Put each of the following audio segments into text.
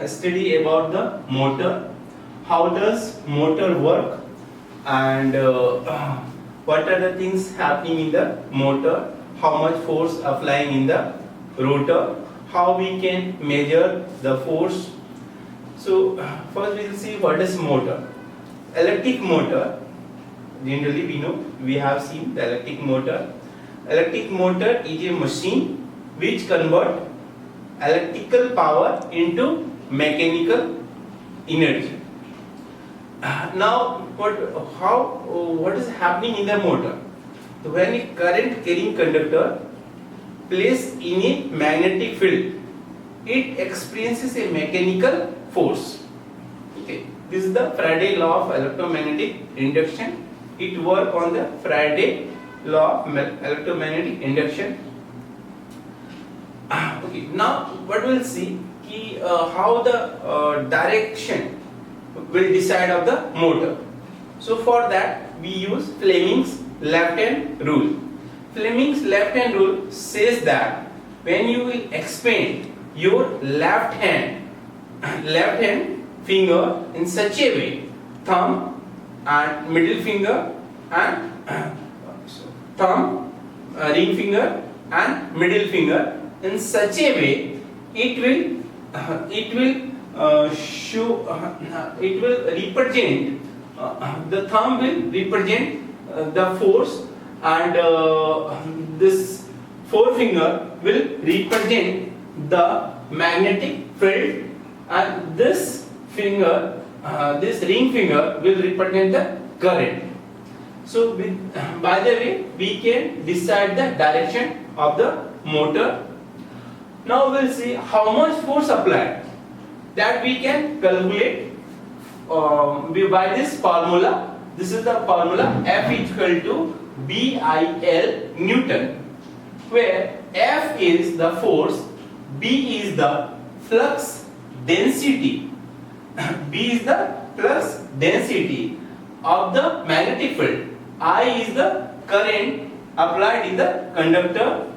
study about the motor. How does motor work, and what are the things happening in the motor? How much force applying in the rotor? How we can measure the force? So first we will see what is motor. Electric motor. Generally we know, we have seen the electric motor. Electric motor is a machine which convert electrical power into mechanical energy. Now what is happening in the motor? So when a current carrying conductor placed in a magnetic field, it experiences a mechanical force. Okay, this is the Faraday law of electromagnetic induction. It works on the Faraday law of electromagnetic induction. Okay, now what we'll see how the direction will decide of the motor. So for that we use Fleming's left hand rule. Fleming's left hand rule says that when you will expand your left hand finger in such a way, thumb and middle finger and thumb, ring finger and middle finger in such a way, it will represent the thumb will represent the force, and this forefinger will represent the magnetic field, and this finger, this ring finger will represent the current. So by the way we can decide the direction of the motor. Now we'll see how much force applied. That we can calculate by this formula. This is the formula F equal to BIL Newton, where F is the force, B is the flux density, B is the flux density of the magnetic field, I is the current applied in the conductor,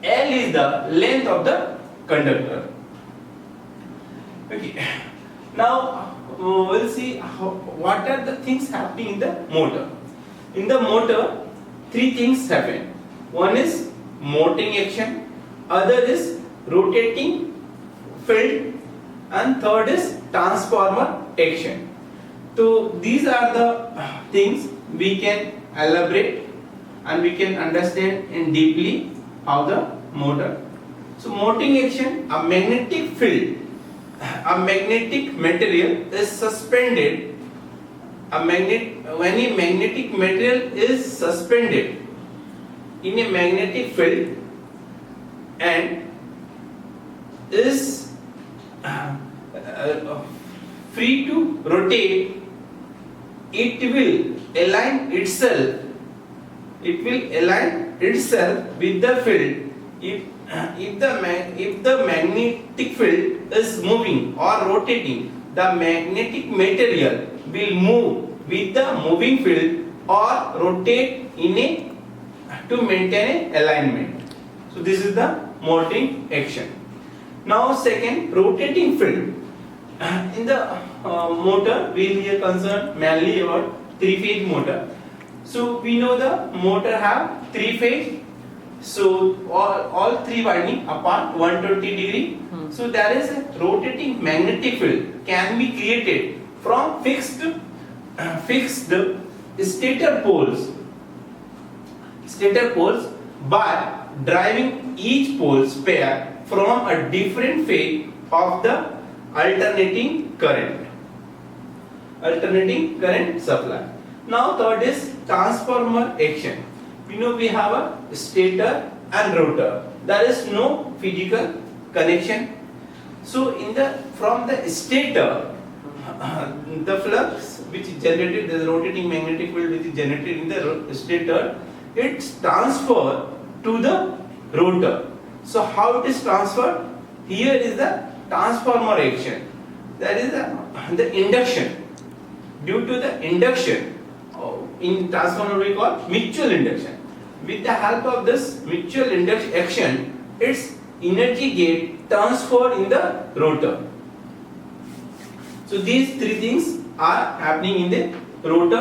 L is the length of the conductor. Okay, now we'll see what are the things happening in the motor. In the motor, three things happen. One is motoring action, other is rotating field, and third is transformer action. So these are the things we can elaborate and we can understand in deeply how the motor. So motoring action, a magnetic field, a magnetic material is suspended. When a magnetic material is suspended in a magnetic field and is free to rotate, it will align itself with the field. If the magnetic field is moving or rotating, the magnetic material will move with the moving field or rotate to maintain an alignment. So this is the motoring action. Now second, rotating field. In the motor we are concerned mainly about three-phase motor. So we know the motor have three phase. So all three winding apart 120 degree. So there is a rotating magnetic field can be created from fixed stator poles by driving each pole's pair from a different phase of the alternating current supply. Now third is transformer action. We know we have a stator and rotor. There is no physical connection. So from the stator, the flux which is generated, the rotating magnetic field which is generated in the stator, it's transferred to the rotor. So how it is transferred? Here is the transformer action. That is the induction. Due to the induction, in transformer we call mutual induction. With the help of this mutual induction action, its energy get transferred in the rotor So these three things are happening in the rotor.